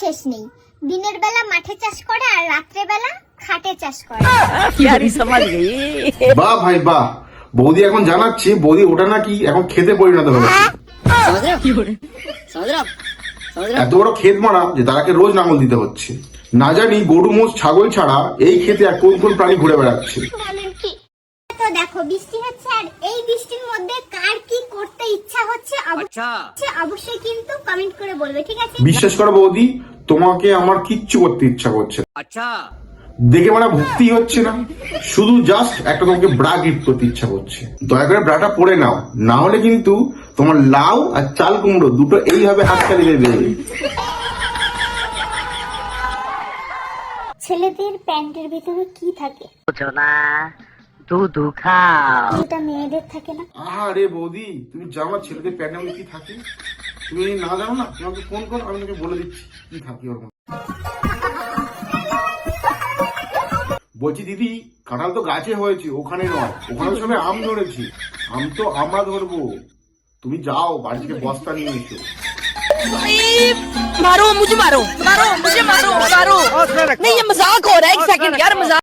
শেষ নেই। দিনের বেলা মাঠে চাষ করে আর রাত্রে বেলা খাটে চাষ করে। বাহ ভাই বাহ, বৌদি এখন জানাচ্ছে বৌদি ওটা নাকি এখন খেতে পরিণত হয়েছে। এত বড় ক্ষেত মারা যে তারাকে রোজ নাঙল দিতে হচ্ছে। না জানি গরু মোষ ছাগল ছাড়া এই ক্ষেতে আর কোন কোন প্রাণী ঘুরে বেড়াচ্ছে। বলেন কি? তো দেখো বৃষ্টি হচ্ছে, আর এই বৃষ্টির মধ্যে কার কি করতে ইচ্ছা হচ্ছে অবশ্যই কিন্তু কমেন্ট করে বলবে, ঠিক আছে? বিশ্বাস করো বৌদি, তোমাকে আমার কিচ্ছু করতে ইচ্ছা করছে না। দেখে মানে ভক্তি হচ্ছে না, শুধু জাস্ট একটা তোমাকে ব্রা গিফট করতে ইচ্ছা করছে। দয়া করে ব্রাটা পরে নাও, না হলে কিন্তু তোমার লাউ আর চাল কুমড়ো দুটো এইভাবে হাততালি দেবে। ছেলেদের প্যান্টের ভিতরে কি থাকে? যেটা মেয়েদের থাকে না। আরে বৌদি, তুমি জানো না ছেলেদের প্যান্টের মধ্যে কি থাকে? তুমি যদি না জানো না, তোমাকে ফোন করো, আমি তোমাকে বলে দিচ্ছি কি থাকে ওর মধ্যে। বলছি দিদি, কাঁঠাল তো গাছে হয়েছে, ওখানে নয়, ওখানে সবাই আম ধরেছি। আম তো আমরা ধরবো, তুমি যাও বাড়ি থেকে বস্তা নিয়ে এসো। मारो मुझे, मारो मुझे, मारो नहीं, ये मजाक हो रहा है। एक सेकंड यार, मजाक।